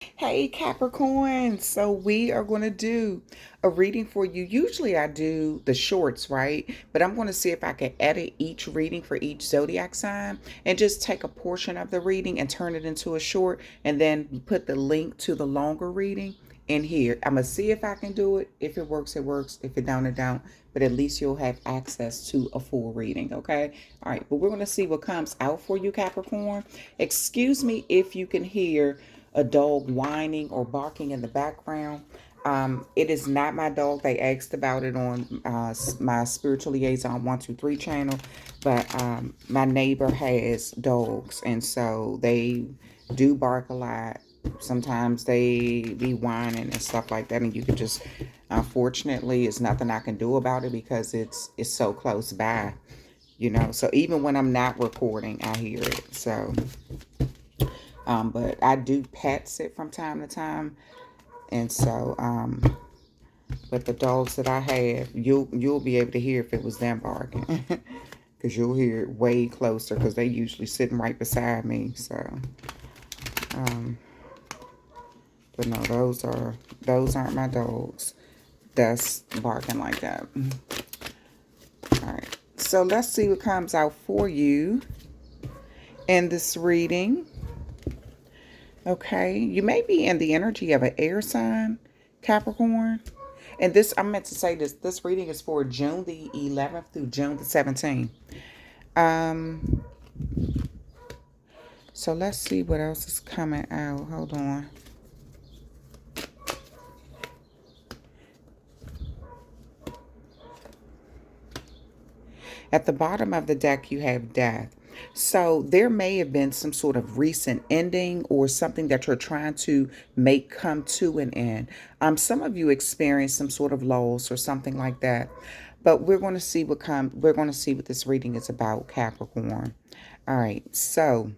Hey Capricorn, so we are going to do a reading for you. Usually I do the shorts, right? But I'm going to see if I can edit each reading for each zodiac sign and just take a portion of the reading and turn it into a short and then put the link to the longer reading in here. I'm going to see if I can do it. If it works, it works. If it don't, it don't. But at least you'll have access to a full reading, okay? All right, but we're going to see what comes out for you, Capricorn. Excuse me if you can hear a dog whining or barking in the background. It is not my dog. They asked about it on my spiritual liaison 123 channel, but my neighbor has dogs, and so they do bark a lot. Sometimes they be whining and stuff like that, and you could just, unfortunately, it's nothing I can do about it because it's so close by, you know. So even when I'm not recording, I hear it. So but I do pets it from time to time, and so but the dogs that I have, you'll be able to hear if it was them barking, because you'll hear it way closer because they usually sitting right beside me. So, um, but no, those aren't my dogs. That's barking like that. All right, so let's see what comes out for you in this reading. Okay, you may be in the energy of an air sign, Capricorn. And this, I meant to say this reading is for June the 11th through June the 17th. Um, so let's see what else is coming out. Hold on. At the bottom of the deck, you have death. So there may have been some sort of recent ending or something that you're trying to make come to an end. Some of you experience some sort of loss or something like that. But we're going to see what this reading is about, Capricorn. All right. So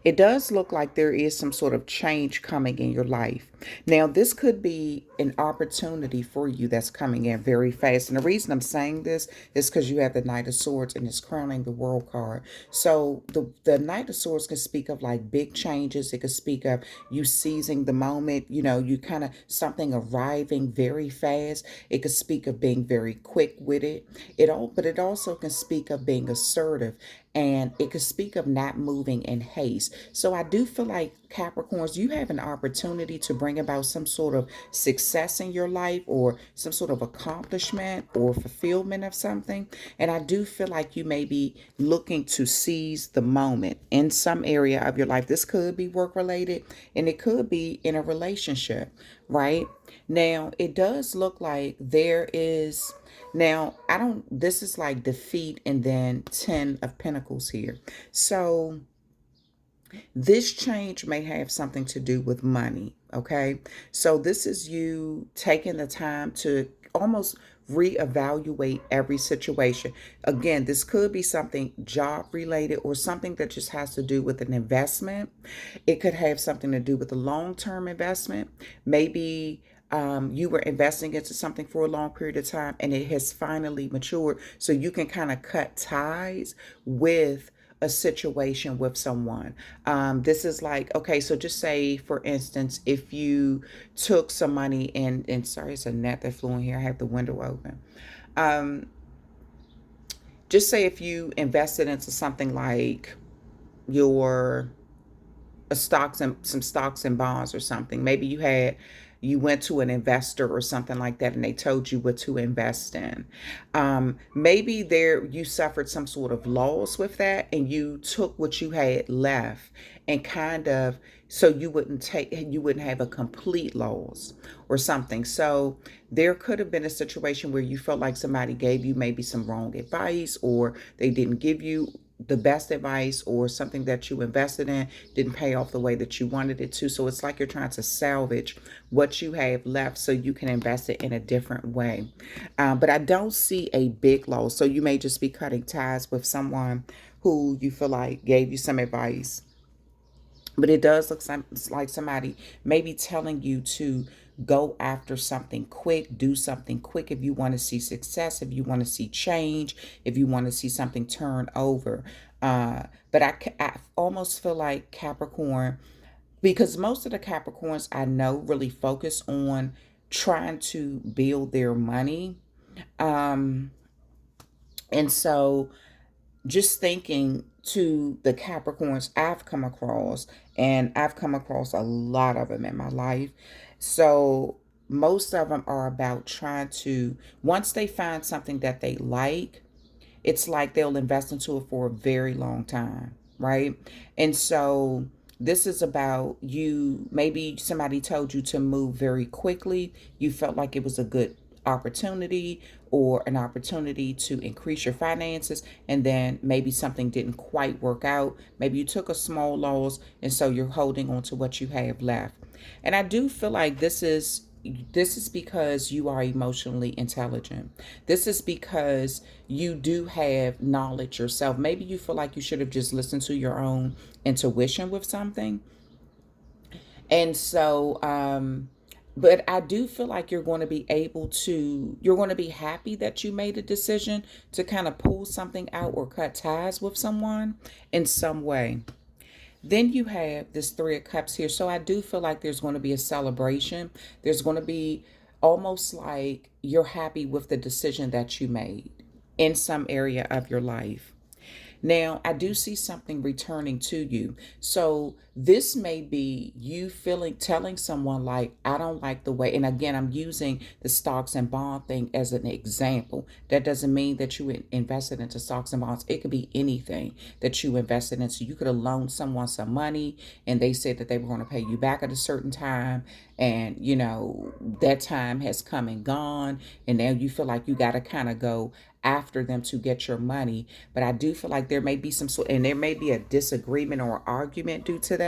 it does look like there is some sort of change coming in your life. Now, this could be an opportunity for you that's coming in very fast. And the reason I'm saying this is because you have the Knight of Swords and it's crowning the World card. So the Knight of Swords can speak of like big changes. It could speak of you seizing the moment, you know, you kind of something arriving very fast. It could speak of being very quick with it. But it also can speak of being assertive, and it could speak of not moving in haste. So I do feel like Capricorns, you have an opportunity to bring about some sort of success in your life or some sort of accomplishment or fulfillment of something. And I do feel like you may be looking to seize the moment in some area of your life. This could be work related and it could be in a relationship, right? Now, it does look like there is. Now, I don't, this is like defeat and then 10 of Pentacles here. So, this change may have something to do with money, okay? So this is you taking the time to almost reevaluate every situation. Again, this could be something job related or something that just has to do with an investment. It could have something to do with a long-term investment. Maybe you were investing into something for a long period of time and it has finally matured. So you can kind of cut ties with a situation with someone. This is like, okay, so just say, for instance, if you took some money and sorry, it's a net that flew in here. I have the window open. Um, just say if you invested into something like your stocks and some stocks and bonds or something. Maybe you went to an investor or something like that and they told you what to invest in. Maybe there you suffered some sort of loss with that and you took what you had left and kind of, so you wouldn't have a complete loss or something. So there could have been a situation where you felt like somebody gave you maybe some wrong advice or they didn't give you the best advice, or something that you invested in didn't pay off the way that you wanted it to. So it's like you're trying to salvage what you have left so you can invest it in a different way. But I don't see a big loss. So you may just be cutting ties with someone who you feel like gave you some advice. But it does look like somebody maybe telling you to go after something quick, do something quick if you want to see success, if you want to see change, if you want to see something turn over. But I almost feel like Capricorn, because most of the Capricorns I know really focus on trying to build their money. Um, and so just thinking to the Capricorns I've come across, and I've come across a lot of them in my life. So most of them are about trying to, once they find something that they like, it's like they'll invest into it for a very long time, right? And so this is about you. Maybe somebody told you to move very quickly. You felt like it was a good opportunity or an opportunity to increase your finances, and then maybe something didn't quite work out. Maybe you took a small loss, and so you're holding on to what you have left. And I do feel like this is because you are emotionally intelligent. This is because you do have knowledge yourself. Maybe you feel like you should have just listened to your own intuition with something. And so, but I do feel like you're going to be happy that you made a decision to kind of pull something out or cut ties with someone in some way. Then you have this Three of Cups here. So I do feel like there's going to be a celebration. There's going to be almost like you're happy with the decision that you made in some area of your life. Now, I do see something returning to you. So, this may be you telling someone, like, I don't like the way, and again, I'm using the stocks and bond thing as an example. That doesn't mean that you invested into stocks and bonds. It could be anything that you invested into. You could have loaned someone some money and they said that they were going to pay you back at a certain time. And, that time has come and gone. And now you feel like you got to kind of go after them to get your money. But I do feel like there may be and there may be a disagreement or argument due to that.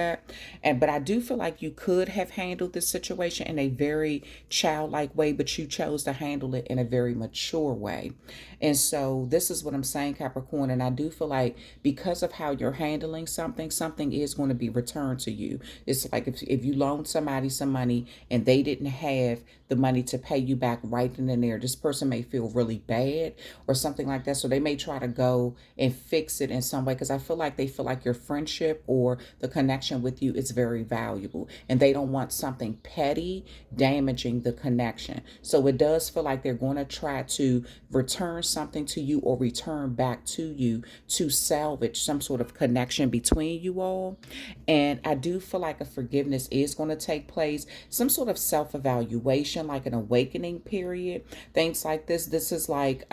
But I do feel like you could have handled this situation in a very childlike way, but you chose to handle it in a very mature way. And so this is what I'm saying, Capricorn. And I do feel like because of how you're handling something, something is going to be returned to you. It's like if you loaned somebody some money and they didn't have the money to pay you back right then and there, this person may feel really bad or something like that. So they may try to go and fix it in some way, because I feel like they feel like your friendship or the connection with you is very valuable, and they don't want something petty damaging the connection. So it does feel like they're going to try to return something to you or return back to you to salvage some sort of connection between you all. And I do feel like a forgiveness is going to take place, some sort of self-evaluation, like an awakening period, things like this. This is like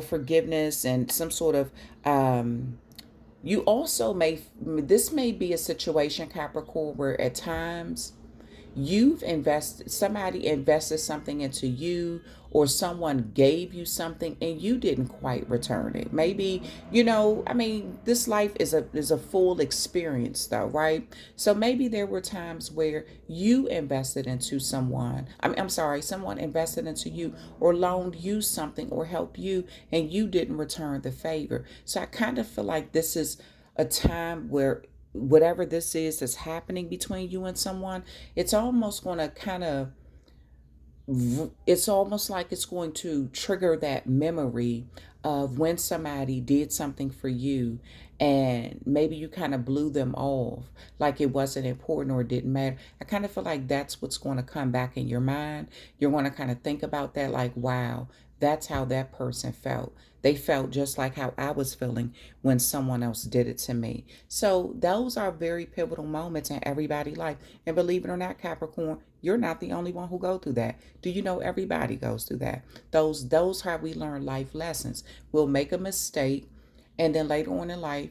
forgiveness and some sort of you also this may be a situation, Capricorn, where at times somebody invested something into you, or someone gave you something and you didn't quite return it. Maybe, this life is a full experience though, right? So maybe there were times where you invested into someone. I'm sorry, someone invested into you or loaned you something or helped you, and you didn't return the favor. So I kind of feel like this is a time where whatever this is that's happening between you and someone, it's almost going to it's almost like it's going to trigger that memory of when somebody did something for you, and maybe you kind of blew them off like it wasn't important or it didn't matter. I kind of feel like that's what's going to come back in your mind. You're going to kind of think about that, like, wow, that's how that person felt. They felt just like how I was feeling when someone else did it to me. So those are very pivotal moments in everybody's life. And believe it or not, Capricorn, you're not the only one who go through that. Do you know everybody goes through that? Those how we learn life lessons. We'll make a mistake, and then later on in life,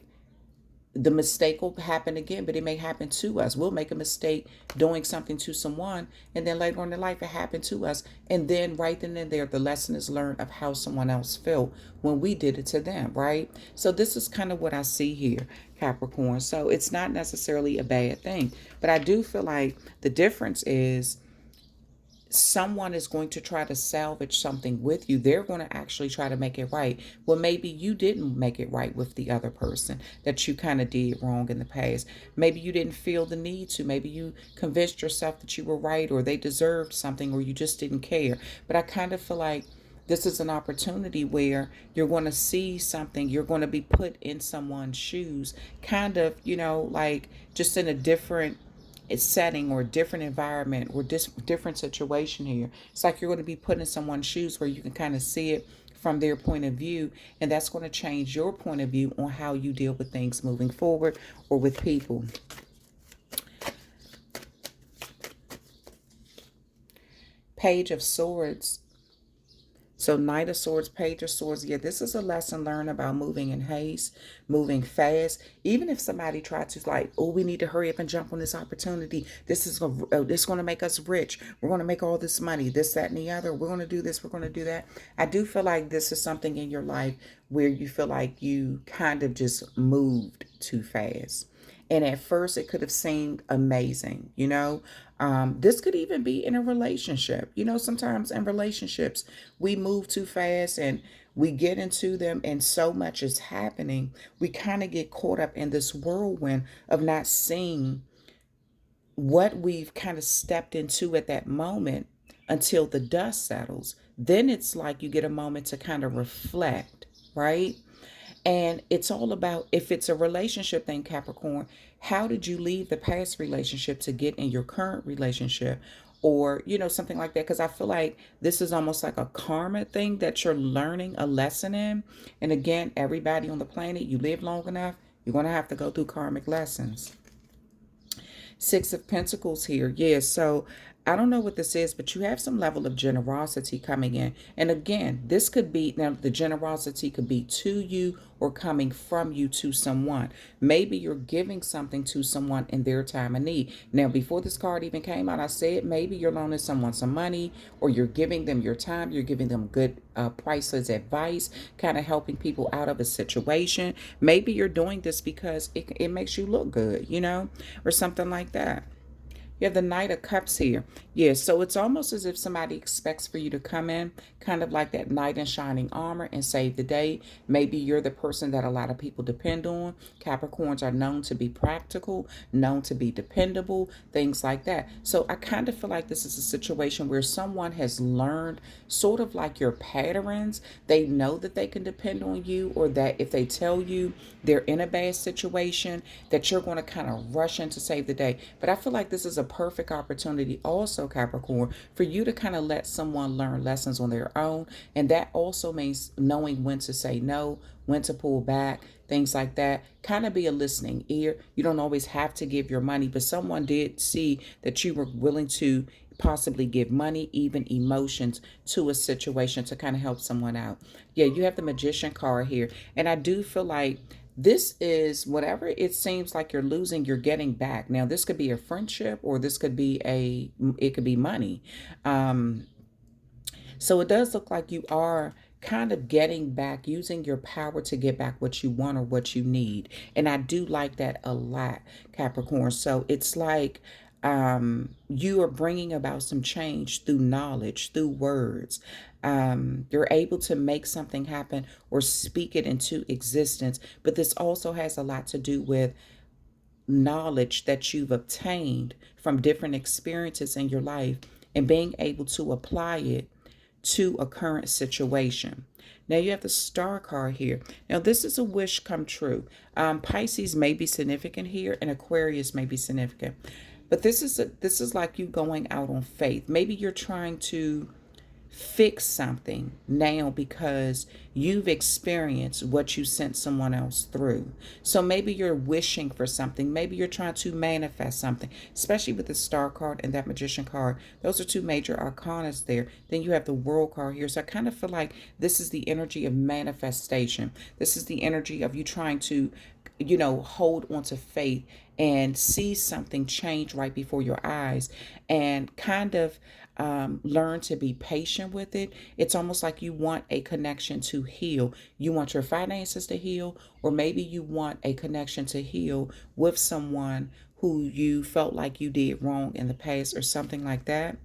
the mistake will happen again, but it may happen to us. We'll make a mistake doing something to someone, and then later on in life, it happened to us. And then right then and there, the lesson is learned of how someone else felt when we did it to them, right? So this is kind of what I see here, Capricorn. So it's not necessarily a bad thing, but I do feel like the difference is someone is going to try to salvage something with you. They're going to actually try to make it right. Well, maybe you didn't make it right with the other person that you kind of did wrong in the past. Maybe you didn't feel the need to. Maybe you convinced yourself that you were right, or they deserved something, or you just didn't care. But I kind of feel like this is an opportunity where you're going to see something, you're going to be put in someone's shoes, kind of, like just in a different setting or different environment or different situation here. It's like you're going to be put in someone's shoes where you can kind of see it from their point of view, and that's going to change your point of view on how you deal with things moving forward or with people. Page of Swords. So Knight of Swords, Page of Swords. Yeah, this is a lesson learned about moving in haste, moving fast. Even if somebody tried to like, oh, we need to hurry up and jump on this opportunity. This is going to make us rich. We're going to make all this money, this, that, and the other. We're going to do this. We're going to do that. I do feel like this is something in your life where you feel like you kind of just moved too fast. And at first, it could have seemed amazing, This could even be in a relationship. Sometimes in relationships, we move too fast and we get into them, and so much is happening. We kind of get caught up in this whirlwind of not seeing what we've kind of stepped into at that moment until the dust settles. Then it's like you get a moment to kind of reflect, right? And it's all about, if it's a relationship thing, Capricorn, how did you leave the past relationship to get in your current relationship? Or, something like that. Because I feel like this is almost like a karma thing that you're learning a lesson in. And again, everybody on the planet, you live long enough, you're going to have to go through karmic lessons. Six of Pentacles here. Yeah, so I don't know what this is, but you have some level of generosity coming in. And again, this could be, now the generosity could be to you or coming from you to someone. Maybe you're giving something to someone in their time of need. Now, before this card even came out, I said maybe you're loaning someone some money, or you're giving them your time. You're giving them good, priceless advice, kind of helping people out of a situation. Maybe you're doing this because it makes you look good, or something like that. You have the Knight of Cups here. Yeah, so it's almost as if somebody expects for you to come in, kind of like that knight in shining armor, and save the day. Maybe you're the person that a lot of people depend on. Capricorns are known to be practical, known to be dependable, things like that. So I kind of feel like this is a situation where someone has learned sort of like your patterns. They know that they can depend on you, or that if they tell you they're in a bad situation, that you're going to kind of rush in to save the day. But I feel like this is a perfect opportunity also, Capricorn, for you to kind of let someone learn lessons on their own. And that also means knowing when to say no, when to pull back, things like that. Kind of be a listening ear. You don't always have to give your money, but someone did see that you were willing to possibly give money, even emotions, to a situation to kind of help someone out. Yeah, you have the Magician card here. And I do feel like this is whatever it seems like you're losing, you're getting back. Now, this could be a friendship, or this could be it could be money. So it does look like you are kind of getting back, using your power to get back what you want or what you need. And I do like that a lot, Capricorn. So it's like you are bringing about some change through knowledge, through words. You're able to make something happen or speak it into existence. But this also has a lot to do with knowledge that you've obtained from different experiences in your life, and being able to apply it to a current situation. Now you have the Star card here. Now this is a wish come true. Pisces may be significant here, and Aquarius may be significant. But this is like you going out on faith. Maybe you're trying to fix something now because you've experienced what you sent someone else through. So maybe you're wishing for something. Maybe you're trying to manifest something, especially with the Star card and that Magician card. Those are two major arcanas there. Then you have the World card here. So I kind of feel like this is the energy of manifestation. This is the energy of you trying to, hold on to faith and see something change right before your eyes, and kind of learn to be patient with it. It's almost like you want a connection to heal. You want your finances to heal, or maybe you want a connection to heal with someone who you felt like you did wrong in the past, or something like that.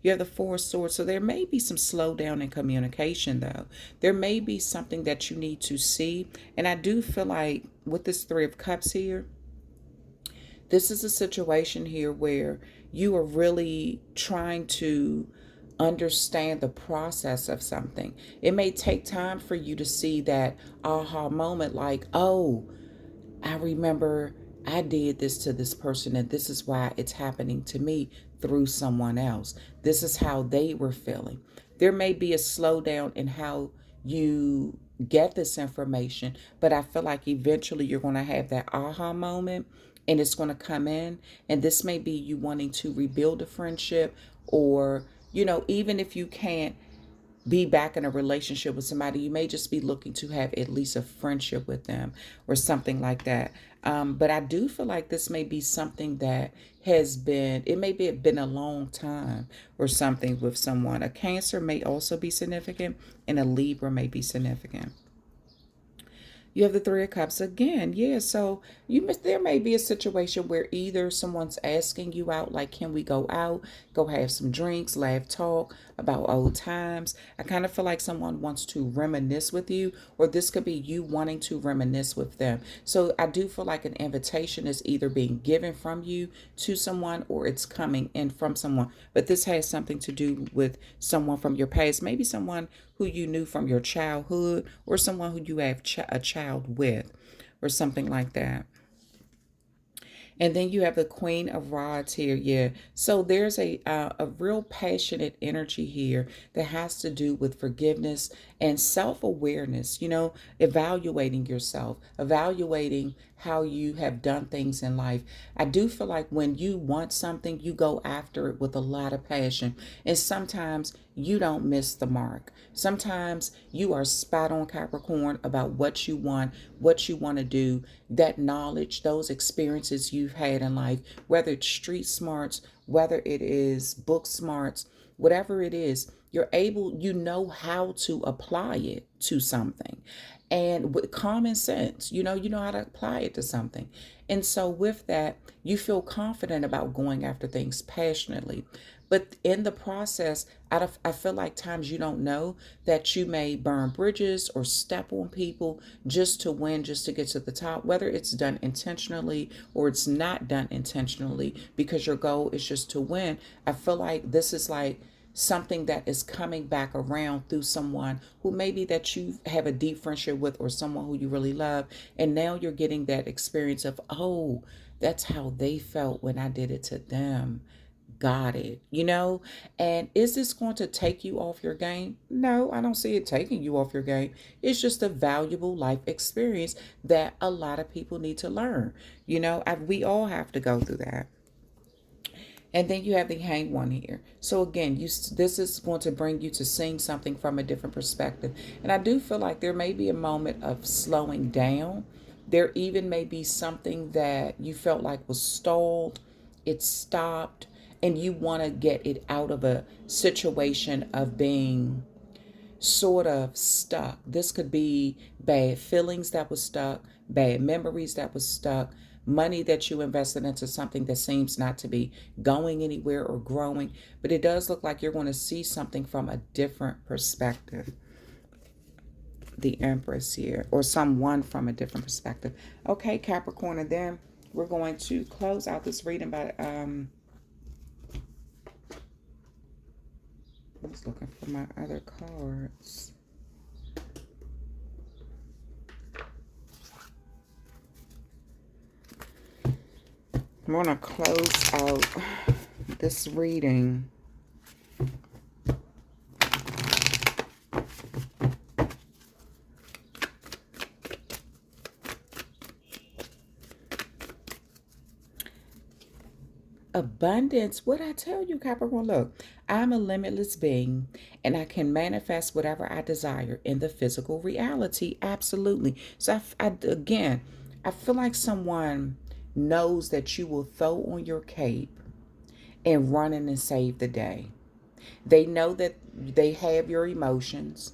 You have the Four of Swords. So there may be some slowdown in communication, though. There may be something that you need to see. And I do feel like with this Three of Cups here, this is a situation here where you are really trying to understand the process of something. It may take time for you to see that aha moment, like, oh, I remember I did this to this person, and this is why it's happening to me through someone else. This is how they were feeling. There may be a slowdown in how you get this information, but I feel like eventually you're going to have that aha moment and it's going to come in. And this may be you wanting to rebuild a friendship, or, even if you can't be back in a relationship with somebody, you may just be looking to have at least a friendship with them or something like that. But I do feel like this may be something that it may be been a long time or something with someone. A Cancer may also be significant, and a Libra may be significant. You have the Three of Cups again. Yeah, so there may be a situation where either someone's asking you out, like, can we go out, go have some drinks, laugh, talk about old times. I kind of feel like someone wants to reminisce with you, or this could be you wanting to reminisce with them. So I do feel like an invitation is either being given from you to someone, or it's coming in from someone. But this has something to do with someone from your past, maybe someone who you knew from your childhood, or someone who you have a child with, or something like that. And then you have the Queen of Rods here. Yeah. So there's a real passionate energy here that has to do with forgiveness and self-awareness, evaluating yourself, evaluating how you have done things in life. I do feel like when you want something, you go after it with a lot of passion. And sometimes you don't miss the mark. Sometimes you are spot on, Capricorn, about what you want to do. That knowledge, those experiences you've had in life, whether it's street smarts, whether it is book smarts, whatever it is, you know how to apply it to something. And with common sense, you know how to apply it to something. And so with that, you feel confident about going after things passionately. But in the process, I feel like times you don't know that you may burn bridges or step on people just to win, just to get to the top, whether it's done intentionally or it's not done intentionally, because your goal is just to win. I feel like this is like something that is coming back around through someone who maybe that you have a deep friendship with, or someone who you really love. And now you're getting that experience of, oh, that's how they felt when I did it to them. Got it. And is this going to take you off your game? No, I don't see it taking you off your game. It's just a valuable life experience that a lot of people need to learn. We all have to go through that. And then you have the Hanged One here. So again, this is going to bring you to seeing something from a different perspective. And I do feel like there may be a moment of slowing down. There even may be something that you felt like was stalled. It stopped, and you want to get it out of a situation of being sort of stuck. This could be bad feelings that was stuck, bad memories that was stuck, money that you invested into something that seems not to be going anywhere or growing. But it does look like you're going to see something from a different perspective. The Empress here, or someone from a different perspective. Okay, Capricorn, and then we're going to close out this reading by I was looking for my other cards. I'm going to close out this reading. Abundance. What I tell you, Capricorn? Look, I'm a limitless being, and I can manifest whatever I desire in the physical reality. Absolutely. So again, I feel like someone knows that you will throw on your cape and run in and save the day. They know that they have your emotions.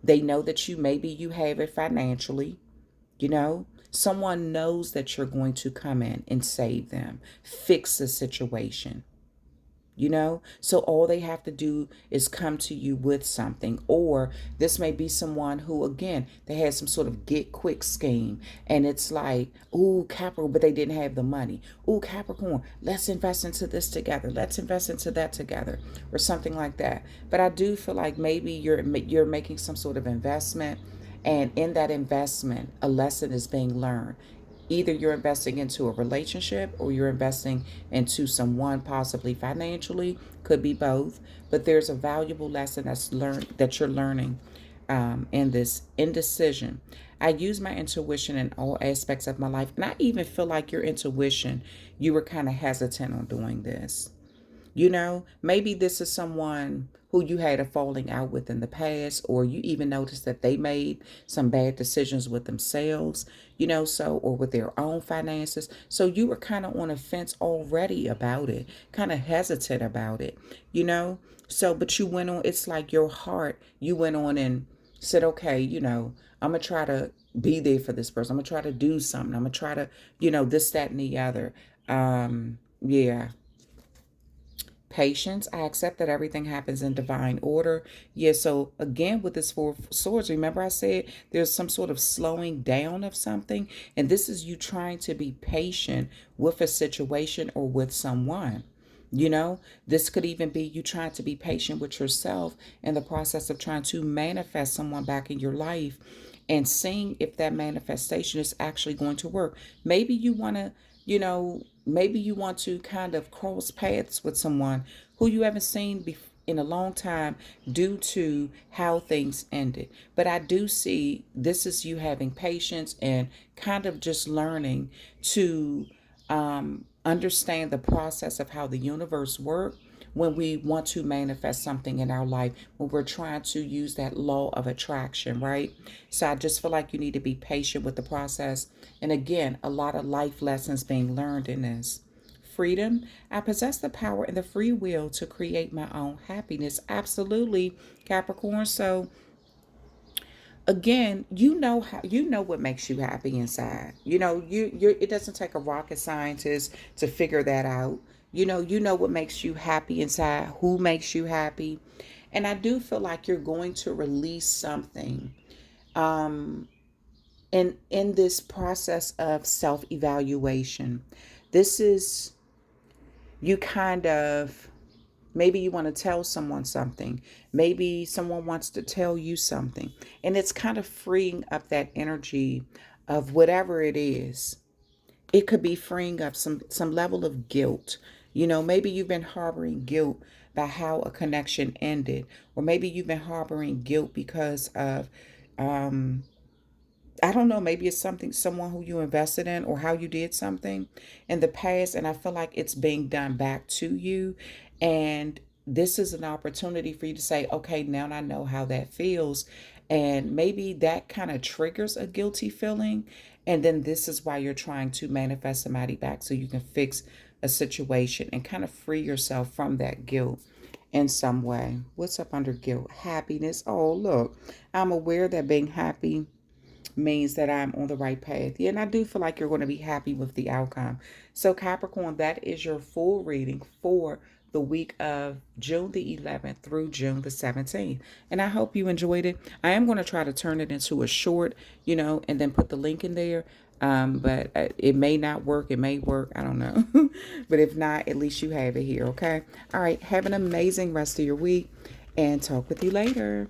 They know that maybe you have it financially. Someone knows that you're going to come in and save them, fix the situation. you know? So all they have to do is come to you with something. Or this may be someone who, again, they had some sort of get quick scheme. And it's like, ooh, Capricorn, but they didn't have the money. Ooh, Capricorn, let's invest into this together. Let's invest into that together, or something like that. But I do feel like maybe you're making some sort of investment, and in that investment, a lesson is being learned. Either you're investing into a relationship, or you're investing into someone, possibly financially, could be both. But there's a valuable lesson that you're learning in this indecision. I use my intuition in all aspects of my life, and I even feel like your intuition, you were kind of hesitant on doing this. You know, maybe this is someone who you had a falling out with in the past, or you even noticed that they made some bad decisions with themselves, or with their own finances. So you were kind of on a fence already about it, kind of hesitant about it, you know? So, but you went on, it's like your heart, you went on and said, okay, I'm going to try to be there for this person. I'm going to try to do something. I'm going to try to, this, that, and the other. Yeah. Patience. I accept that everything happens in divine order. Yeah, so again, with this Four of Swords, remember I said there's some sort of slowing down of something, and this is you trying to be patient with a situation or with someone. This could even be you trying to be patient with yourself in the process of trying to manifest someone back in your life, and seeing if that manifestation is actually going to work. Maybe you want to, maybe you want to kind of cross paths with someone who you haven't seen in a long time, due to how things ended. But I do see this is you having patience and kind of just learning to understand the process of how the universe works when we want to manifest something in our life, when we're trying to use that law of attraction, right? So I just feel like you need to be patient with the process. And again, a lot of life lessons being learned in this. Freedom. I possess the power and the free will to create my own happiness. Absolutely, Capricorn. So again, what makes you happy inside. It doesn't take a rocket scientist to figure that out. You know what makes you happy inside, who makes you happy. And I do feel like you're going to release something in this process of self-evaluation. This is you kind of, maybe you want to tell someone something. Maybe someone wants to tell you something. And it's kind of freeing up that energy of whatever it is. It could be freeing up some level of guilt. Maybe you've been harboring guilt by how a connection ended. Or maybe you've been harboring guilt because of I don't know, maybe it's someone who you invested in, or how you did something in the past, and I feel like it's being done back to you. And this is an opportunity for you to say, okay, now I know how that feels. And maybe that kind of triggers a guilty feeling. And then this is why you're trying to manifest somebody back, so you can fix a situation and kind of free yourself from that guilt in some way. What's up under guilt? Happiness. Oh, look, I'm aware that being happy means that I'm on the right path. Yeah, and I do feel like you're going to be happy with the outcome. So Capricorn, that is your full reading for the week of June the 11th through June the 17th. And I hope you enjoyed it. I am going to try to turn it into a short, and then put the link in there. But it may not work. It may work. I don't know. But if not, at least you have it here. Okay. All right. Have an amazing rest of your week, and talk with you later.